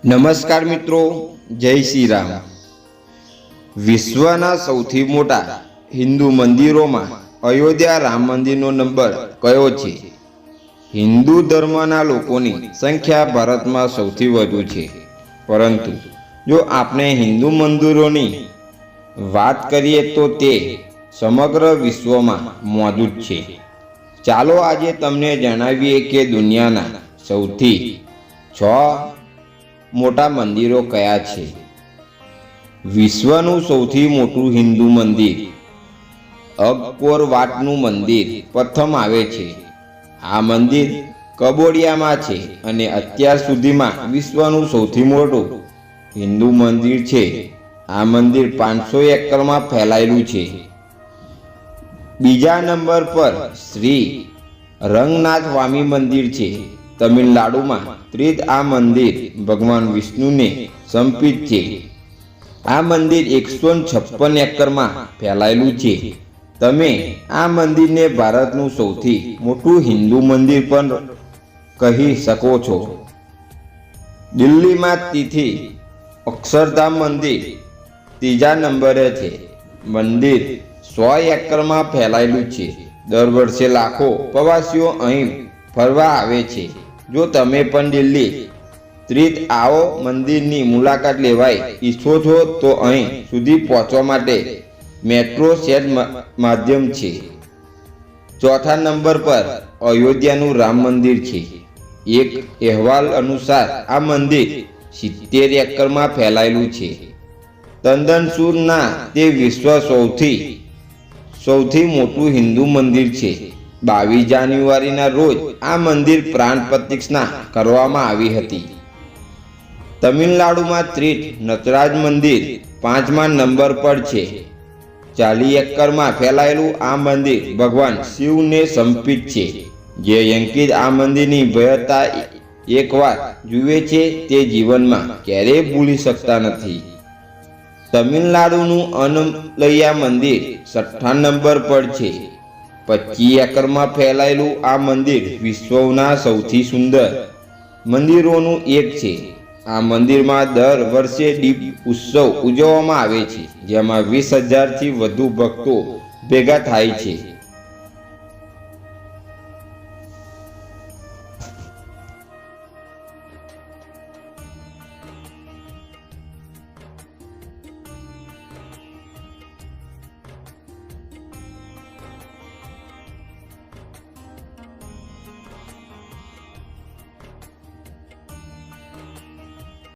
નમસ્કાર મિત્રો, જય શ્રી રામ। વિશ્વના સૌથી મોટા હિન્દુ મંદિરોમાં અયોધ્યા રામ મંદિરનો નંબર કયો છે? હિન્દુ ધર્મના લોકોની સંખ્યા ભારતમાં સૌથી વધુ છે, પરંતુ જો આપણે હિન્દુ મંદિરોની વાત કરીએ તો તે સમગ્ર વિશ્વમાં મોજૂદ છે। ચાલો આજે તમને જણાવીએ કે દુનિયાના સૌથી 6 મોટા મંદિરો કયા છે। વિશ્વનું સૌથી મોટું હિન્દુ મંદિર અંગકોર વાટનું મંદિર પ્રથમ આવે છે। આ મંદિર કંબોડિયામાં છે અને અત્યાર સુધીમાં વિશ્વનું સૌથી મોટું હિન્દુ મંદિર છે। આ મંદિર 500 એકરમાં ફેલાયેલું છે। બીજા નંબર પર શ્રી રંગનાથ સ્વામી મંદિર છે, તમિલનાડુમાં સ્થિત। આ મંદિર ભગવાન વિષ્ણુને સમર્પિત છે। આ મંદિર 156 એકરમાં ફેલાયેલું છે। તમે આ મંદિરને ભારતનું સૌથી મોટું હિન્દુ મંદિર પણ કહી શકો છો। દિલ્હીમાં સ્થિત અક્ષરધામ મંદિર ત્રીજા નંબરે છે। મંદિર 100 એકરમાં ફેલાયેલું છે। દર વર્ષે લાખો પ્રવાસીઓ અહીં ફરવા આવે છે। જો તમે પણ દિલ્હી સ્થિત આવો મંદિરની મુલાકાત લેવાય ઈચ્છો છો તો અહીં સુધી પહોંચવા માટે મેટ્રો શેર માધ્યમ છે। ચોથા નંબર પર અયોધ્યાનું રામ મંદિર છે। એક અહેવાલ અનુસાર આ મંદિર 70 એકરમાં ફેલાયેલું છે। તદ્દનસુરના તે વિશ્વ સૌથી મોટું હિન્દુ મંદિર છે। 22 જાન્યુઆરીના રોજ આ મંદિર પ્રાણ પ્રતિષ્ઠા કરવામાં આવી હતી। તમિલનાડુમાં સ્થિત નટરાજ મંદિર 5મા નંબર પર છે। 40 એકરમાં ફેલાયેલું આ મંદિર ભગવાન શિવને સમર્પિત છે। જે અંકિત આ મંદિરની ભવ્યતા એકવાર જુએ છે તે જીવનમાં ક્યારેય ભૂલી શકતા નથી। તમિલનાડુનું અનમલૈયા મંદિર 6થા નંબર પર છે। 25 એકરમાં ફેલાયેલું આ મંદિર વિશ્વના સૌથી સુંદર મંદિરોનું એક છે। આ મંદિરમાં દર વર્ષે દીપ ઉત્સવ ઉજવવામાં આવે છે, જેમાં 20,000થી વધુ ભક્તો ભેગા થાય છે।